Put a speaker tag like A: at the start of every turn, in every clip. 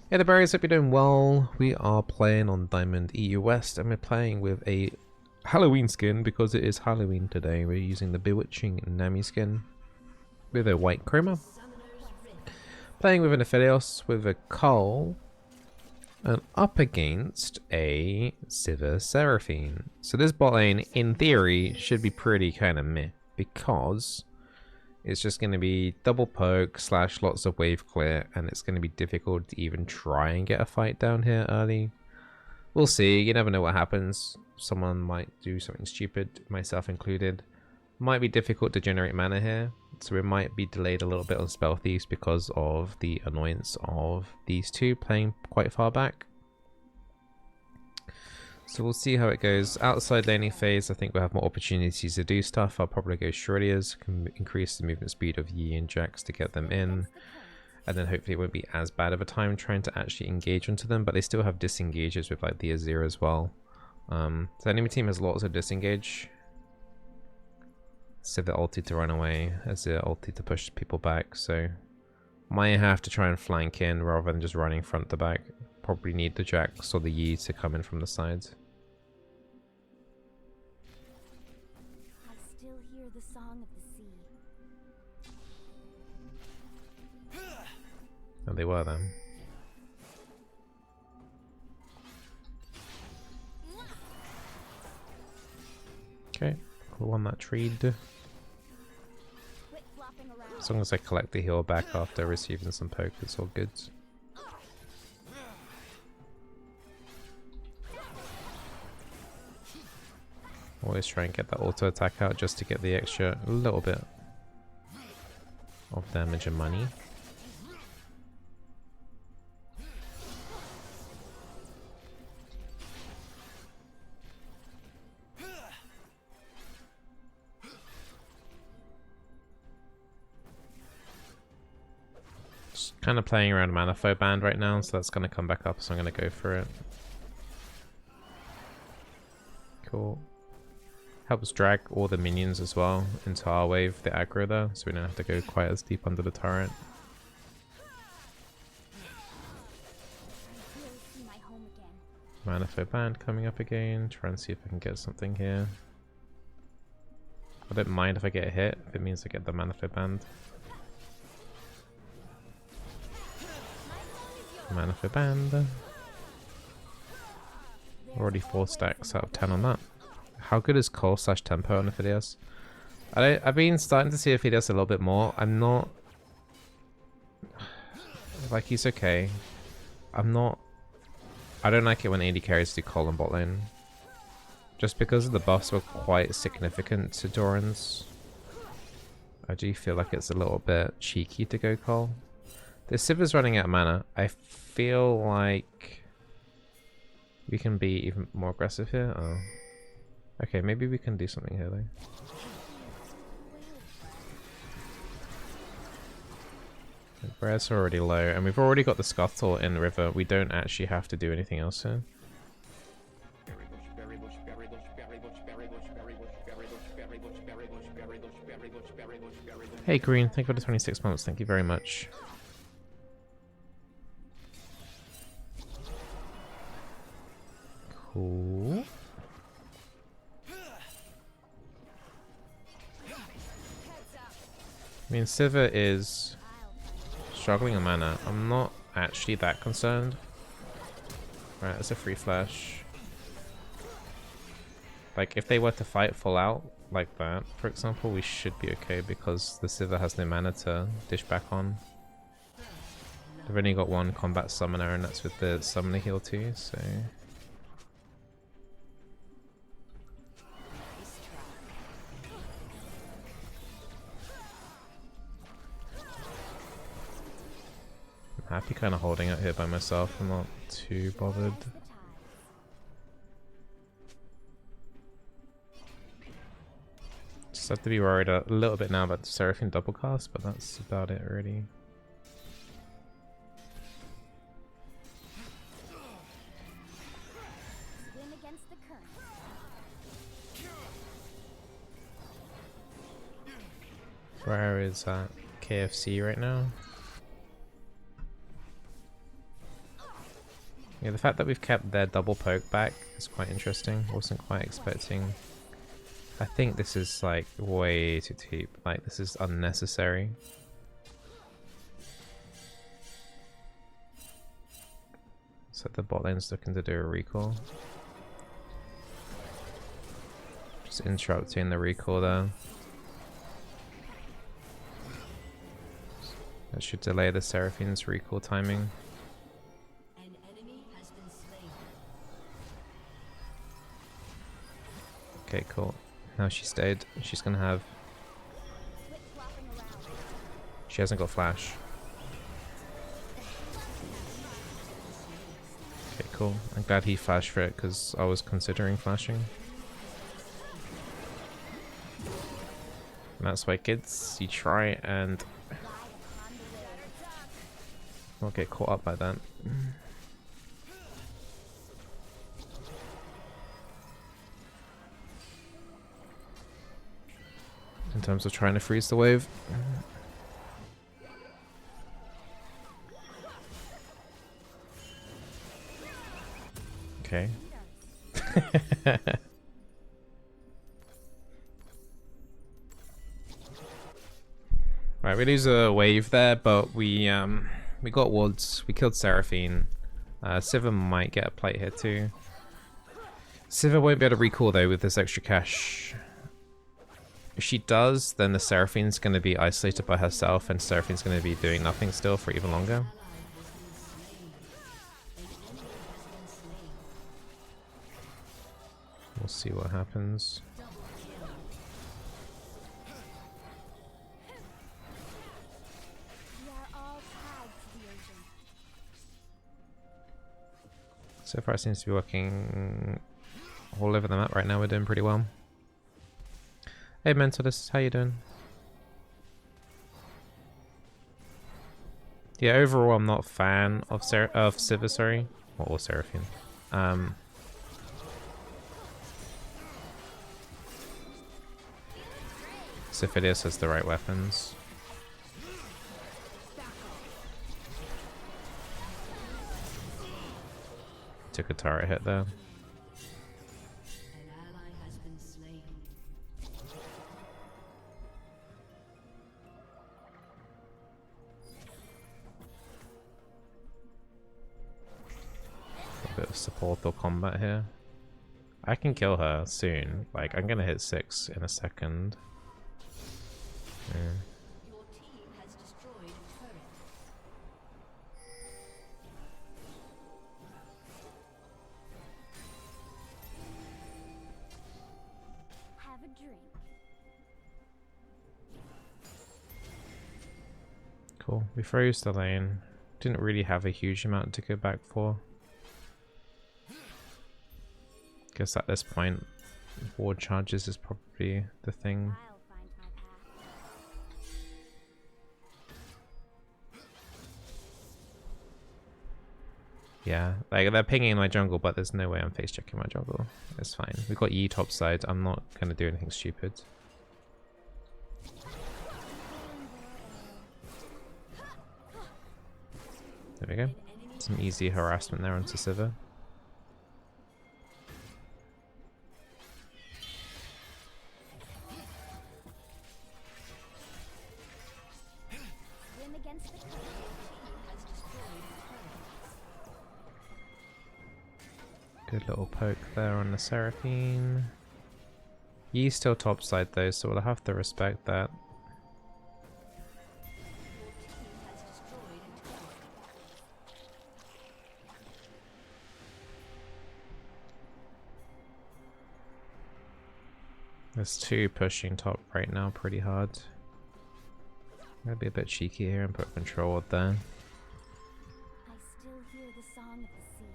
A: Hey the berries, hope you're doing well. We are playing on Diamond EU West and we're playing with a Halloween skin because it is Halloween today. We're using the Bewitching Nami skin with a white chroma. Playing with an Aphelios with a Cull and up against a Sivir Seraphine. So this bot lane, in theory, should be pretty kind of meh because it's just going to be double poke / lots of wave clear, and it's going to be difficult to even try and get a fight down here early. We'll see. You never know what happens. Someone might do something stupid, myself included. Might be difficult to generate mana here, so it might be delayed a little bit on Spell Thieves because of the annoyance of these two playing quite far back. So we'll see how it goes. Outside laning phase, I think we'll have more opportunities to do stuff. I'll probably go Shreddiers, can increase the movement speed of Yi and Jax to get them in. And then hopefully it won't be as bad of a time trying to actually engage onto them, but they still have disengages with like the Azir as well. So the enemy team has lots of disengage. Sivir ulti to run away, Azir ulti to push people back, so might have to try and flank in rather than just running front to back. Probably need the Jax or the Yi to come in from the sides.
B: I still hear the song of the sea.
A: And they were then. Okay, cool on that trade. As long as I collect the heal back after receiving some poke, it's all good. Always try and get that auto attack out just to get the extra little bit of damage and money. Just kind of playing around mana foe band right now, so that's going to come back up, so I'm going to go for it. Cool. Helps drag all the minions as well into our wave, the aggro there, so we don't have to go quite as deep under the turret. Mana for band coming up again, try and see if I can get something here. I don't mind if I get a hit, if it means I get the mana for band. Mana for band. Already 4 stacks out of 10 on that. How good is Cole / Tempo on Aphelios? I've been starting to see Aphelios a little bit more. I'm not... Like, he's okay. I don't like it when AD carries do Cole and bot lane. Just because the buffs were quite significant to Doran's. I do feel like it's a little bit cheeky to go Cole. The Sivir's running out of mana. I feel like we can be even more aggressive here. Oh. Okay, maybe we can do something here though. The bread's already low, and we've already got the Scuttle in the river. We don't actually have to do anything else here. Hey Green, thank you for the 26 months. Thank you very much. Cool. I mean, Sivir is struggling on mana. I'm not actually that concerned. Right, it's a free flash. Like, if they were to fight full out like that, for example, we should be okay because the Sivir has no mana to dish back on. They've only got one combat summoner, and that's with the summoner heal too, so... Happy kind of holding out here by myself. I'm not too bothered. Just have to be worried a little bit now about the Seraphine double cast, but that's about it already. Where is that KFC right now? Yeah, the fact that we've kept their double poke back is quite interesting. Wasn't quite expecting. I think this is like way too deep. Like this is unnecessary. So the bot lane's looking to do a recall. Just interrupting the recall there. That should delay the Seraphine's recall timing. Okay, cool. Now she stayed. She's gonna have... She hasn't got flash. Okay, cool. I'm glad he flashed for it because I was considering flashing. And that's why, kids, you try and not get caught up by that. In terms of trying to freeze the wave. Okay. Right, we lose a wave there, but we got wards. We killed Seraphine. Sivir might get a plate here too. Sivir won't be able to recall though with this extra cash. If she does, then the Seraphine's going to be isolated by herself, and Seraphine's going to be doing nothing still for even longer. We'll see what happens. So far it seems to be working all over the map right now. We're doing pretty well. Hey Mentalist, how you doing? Yeah, overall I'm not a fan of Sivir, sorry. Or Seraphine. Siphidius has the right weapons. Took a turret hit there. A bit of support or combat here. I can kill her soon. Like, I'm gonna hit 6 in a second. Yeah.
B: Your team has destroyed a turret. Have a drink.
A: Cool. We froze the lane. Didn't really have a huge amount to go back for. Guess at this point, ward charges is probably the thing.
B: I'll find my path.
A: Yeah, like they're pinging my jungle, but there's no way I'm face checking my jungle. It's fine. We've got E top side. I'm not gonna do anything stupid. There we go. Some easy harassment there onto Sivir.
B: Swim against the current. Has destroyed a turret.
A: Good little poke there on the Seraphine. Ye's still topside though, so we'll have to respect that. There's two pushing top right now pretty hard. I'm gonna be a bit cheeky here and put control there.
B: I still hear the song of the sea.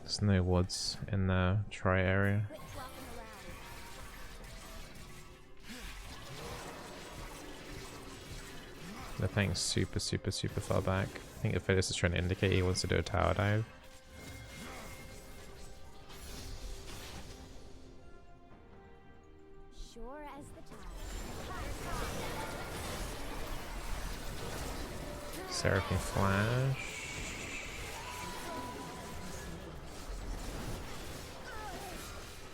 A: There's no wards in the try area.
B: Quit flopping around.
A: The thing's super far back. I think Ophidius is trying to indicate he wants to do a tower dive.
B: sure as the tide.
A: Seraphine Flash.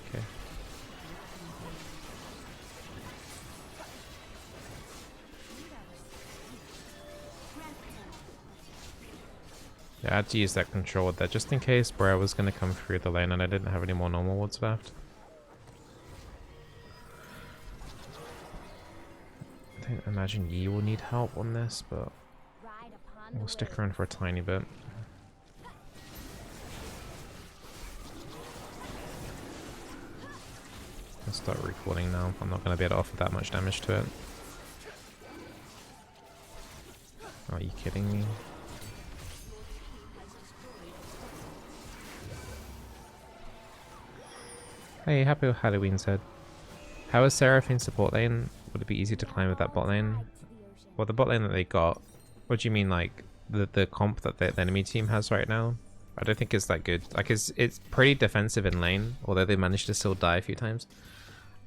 A: Okay. Yeah, I had to use that control with that just in case Bro was going to come through the lane and I didn't have any more normal wards left. I don't imagine Yi will need help on this, but we'll stick around for a tiny bit. I'll start recalling now. I'm not going to be able to offer that much damage to it. Are you kidding me? Hey, happy Halloween's head. How is Seraphine support lane? Would it be easy to climb with that bot lane? Well, the bot lane that they got, what do you mean, like, the comp that the enemy team has right now? I don't think it's that good. Like, it's pretty defensive in lane, although they managed to still die a few times.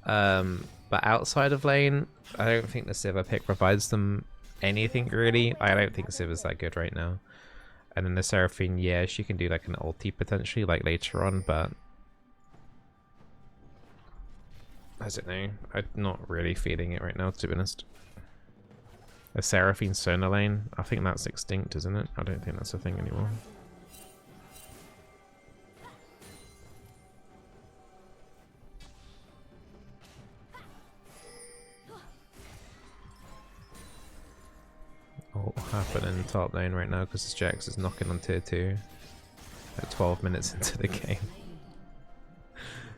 A: But outside of lane, I don't think the Sivir pick provides them anything, really. I don't think Sivir's that good right now. And then the Seraphine, yeah, she can do, like, an ulti, potentially, like, later on, but I don't know. I'm not really feeling it right now, to be honest. A Seraphine Sona lane? I think that's extinct, isn't it? I don't think that's a thing anymore. What will happen in top lane right now because Jax is knocking on tier 2 at 12 minutes into the game.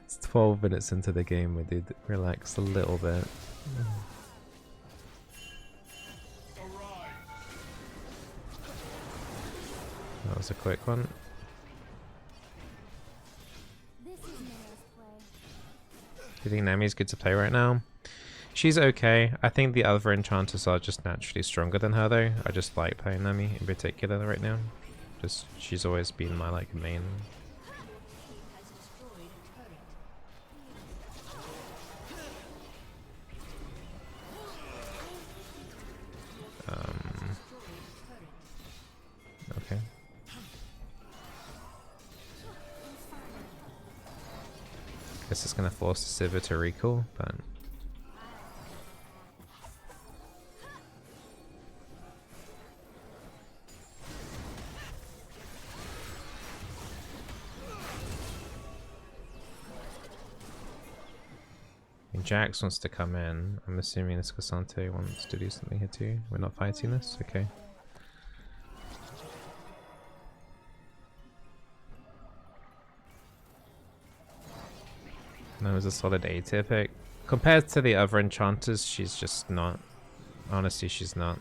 A: It's 12 minutes into the game, my dude. Relax a little bit. That was a quick one. Do you think Nami's good to play right now? She's okay. I think the other enchanters are just naturally stronger than her though. I just like playing Nami in particular right now. Just she's always been my like main. Okay. Guess it's gonna force the Sivir to recall, but Jax wants to come in. I'm assuming this Cassante wants to do something here too. We're not fighting this? Okay. That was a solid A tier pick. Compared to the other enchanters, she's just not. Honestly, she's not.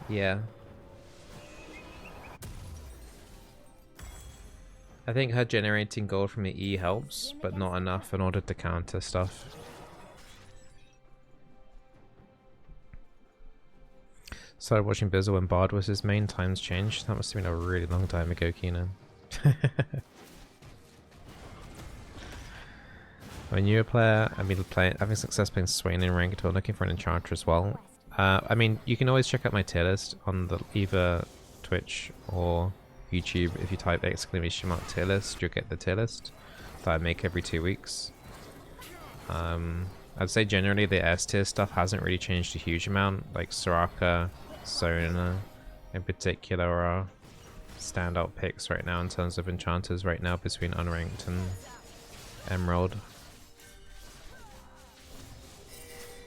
A: Yeah. I think her generating gold from the E helps, but not enough in order to counter stuff. Started watching Bizzle when Bard was his main. Times changed. That must have been a really long time ago, Keenan. I'm a newer player. I mean, having success playing Swain in ranked, but looking for an enchanter as well. I mean, you can always check out my tier list on the either Twitch or YouTube. If you type !mark tier list, you'll get the tier list that I make every 2 weeks. I'd say generally the S tier stuff hasn't really changed a huge amount. Like Soraka, Sona in particular are standout picks right now in terms of enchanters right now between unranked and Emerald.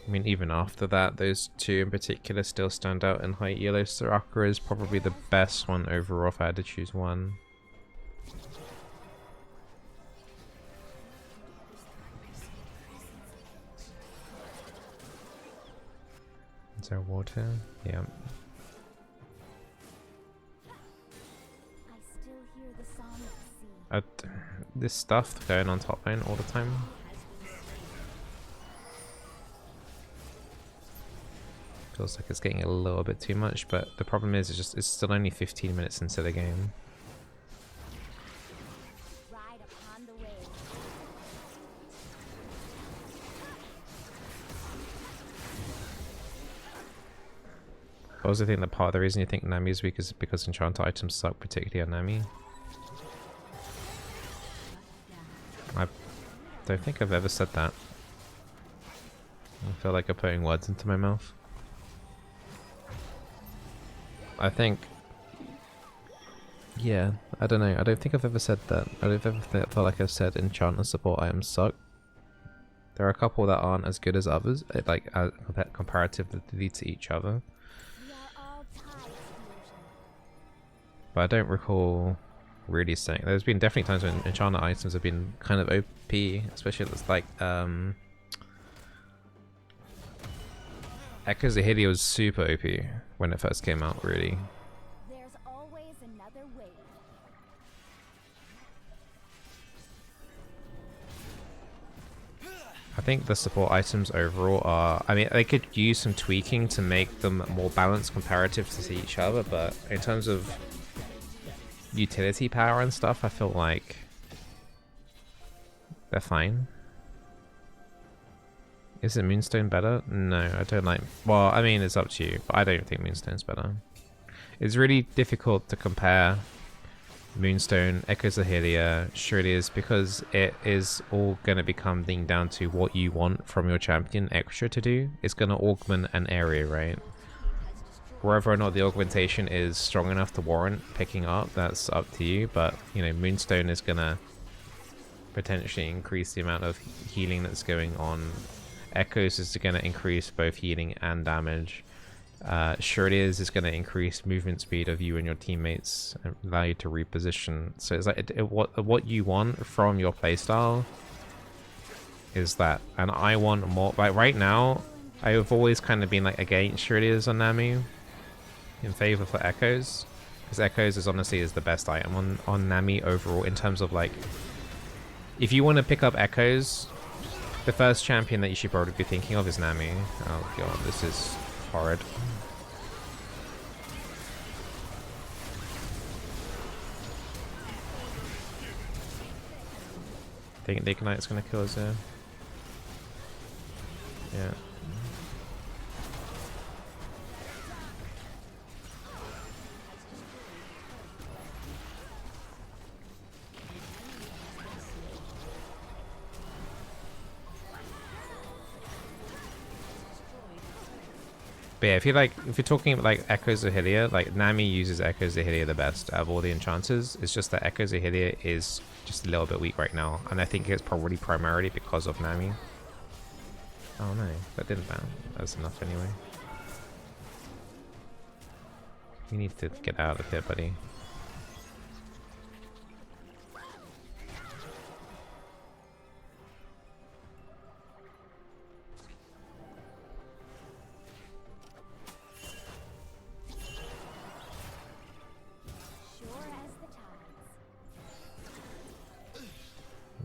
A: I mean, even after that, those two in particular still stand out in high elo. Soraka is probably the best one overall if I had to choose one. Is there water? Yeah.
B: I still hear the song of the sea.
A: This stuff going on top lane all the time. Feels like it's getting a little bit too much, but the problem is it's still only 15 minutes into the game. also think that part of the reason you think Nami is weak is because enchanter items suck, particularly on Nami. I don't think I've ever said that. I feel like I'm putting words into my mouth. I think... Yeah, I don't know. I don't think I've ever said that. I don't ever felt like I've said enchanter support items suck. There are a couple that aren't as good as others, like comparatively to each other. But I don't recall really saying. There's been definitely times when enchanter items have been kind of OP, especially it's like Echoes of Hylia was super OP when it first came out, really.
B: There's always another way.
A: I think the support items overall are... I mean, they could use some tweaking to make them more balanced comparative to each other, but in terms of utility power and stuff, I feel like they're fine. Is it Moonstone better? No, I don't like... Well, I mean, it's up to you, but I don't think Moonstone's better. It's really difficult to compare Moonstone, Echoes of Hylia, Shrilliers, because it is all going to be coming down to what you want from your champion extra to do. It's going to augment an area, right? Whether or not the augmentation is strong enough to warrant picking up, that's up to you, but, you know, Moonstone is going to potentially increase the amount of healing that's going on. Echoes is going to increase both healing and damage. Shrilliers is going to increase movement speed of you and your teammates and allow you to reposition. So it's like what you want from your playstyle is that, and I want more. Like right now, I've always kind of been like against Shrilliers on Nami, in favor for Echoes, because Echoes is honestly the best item on Nami overall in terms of like, if you want to pick up Echoes, the first champion that you should probably be thinking of is Nami. Oh god, this is horrid. Think the Ignite's gonna kill us here. Yeah. But yeah, if you're talking about like Echoes of Hylia, like Nami uses Echoes of Hylia the best out of all the enchanters. It's just that Echoes of Hylia is just a little bit weak right now, and I think it's probably primarily because of Nami. Oh no, that didn't ban. That's enough anyway. You need to get out of here, buddy.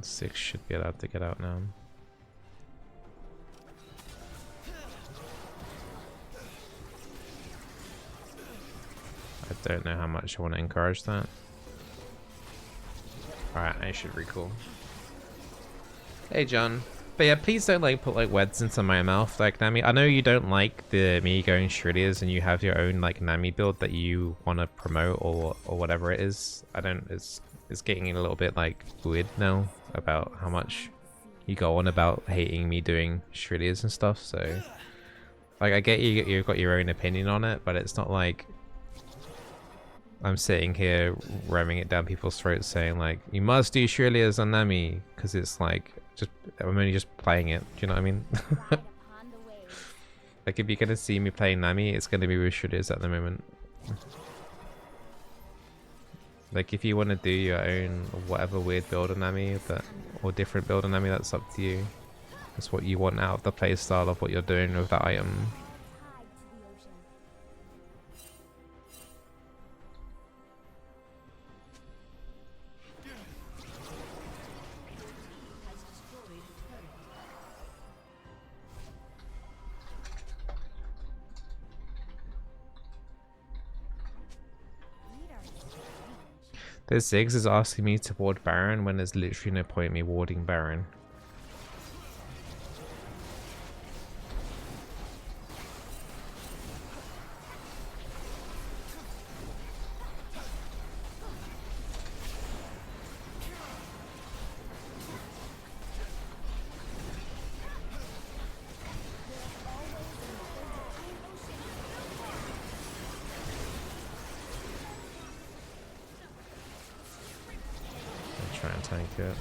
A: Six should be allowed to get out now. I don't know how much I want to encourage that. Alright, I should recall. Hey John. But yeah, please don't like put like words into my mouth like Nami. I know you don't like the me going Shrilliers and you have your own like Nami build that you want to promote or whatever it is. I don't, it's getting a little bit like weird now about how much you go on about hating me doing Shrilliers and stuff, so like I get you've got your own opinion on it, but it's not like I'm sitting here ramming it down people's throats saying like you must do Shrilliers on Nami, because it's like just I'm only just playing it, do you know what I mean? Like if you're gonna see me playing Nami, it's gonna be with Shrilliers at the moment. Like if you want to do your own whatever weird build on Nami or different build on Nami, that's up to you. That's what you want out of the playstyle of what you're doing with that item. This Ziggs is asking me to ward Baron when there's literally no point in me warding Baron. try and tank it.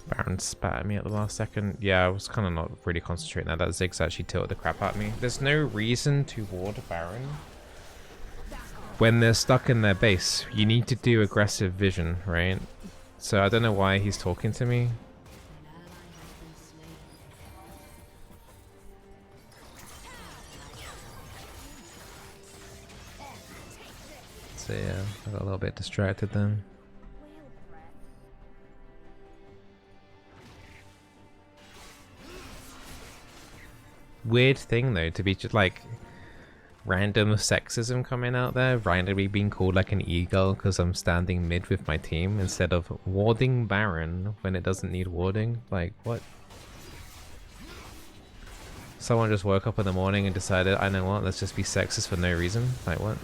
A: Baron spat at me at the last second. Yeah, I was kind of not really concentrating there. That Ziggs actually tilted the crap out of me. There's no reason to ward Baron when they're stuck in their base. You need to do aggressive vision, right? So I don't know why he's talking to me. So yeah, I got a little bit distracted then. Weird thing though, to be just like random sexism coming out there, randomly being called like an Egirl because I'm standing mid with my team instead of warding Baron when it doesn't need warding. Like, what? Someone just woke up in the morning and decided, I know what, let's just be sexist for no reason. Like, what?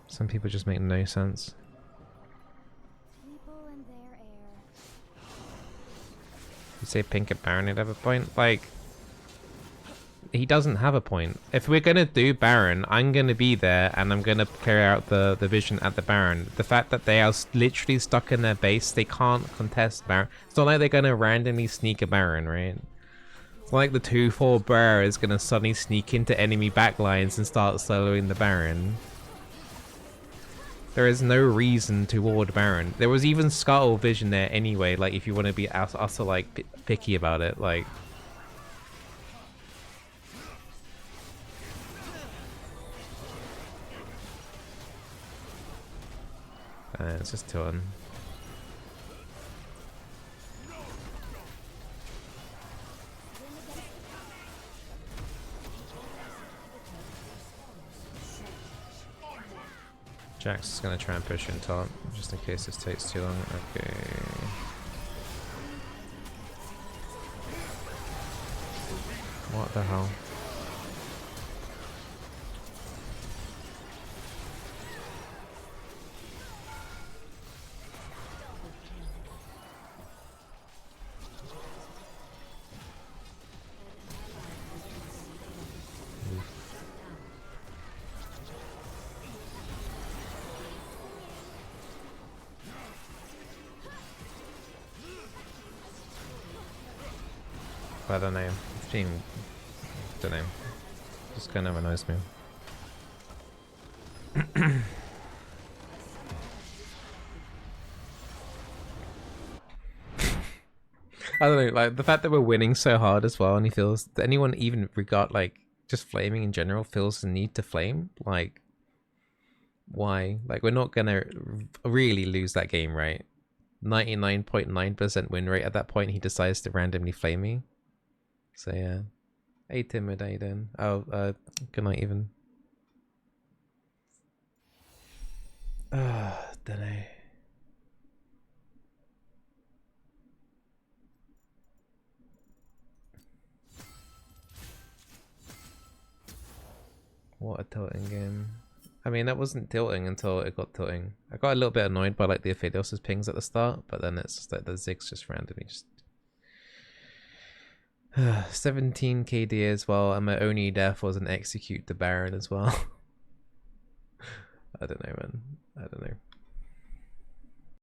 A: Some people just make no sense. You say pink at Baron at every point? Like, he doesn't have a point. If we're gonna do Baron, I'm gonna be there and I'm gonna carry out the vision at the Baron. The fact that they are literally stuck in their base, they can't contest Baron. It's not like they're gonna randomly sneak a Baron, right? It's not like the 2-4 bear is gonna suddenly sneak into enemy backlines and start soloing the Baron. There is no reason to ward Baron. There was even Scuttle Vision there anyway, like if you want to be also like picky about it, like. It's just tilting. Jax is going to try and push in top, just in case this takes too long. Okay. What the hell? I don't know. Don't know. Just kind of annoys me. I don't know, like the fact that we're winning so hard as well, and he feels, does anyone even regard like just flaming in general feels the need to flame? Like, why? Like, we're not gonna really lose that game, right? 99.9% win rate at that point. He decides to randomly flame me. So yeah, intimidating. Oh, good night even. Don't know. What a tilting game. I mean, that wasn't tilting until it got tilting. I got a little bit annoyed by like the Aphelios' pings at the start, but then it's just like the Ziggs just randomly just 17 KD as well, and my only death was an execute the Baron as well. I don't know, man. I don't know.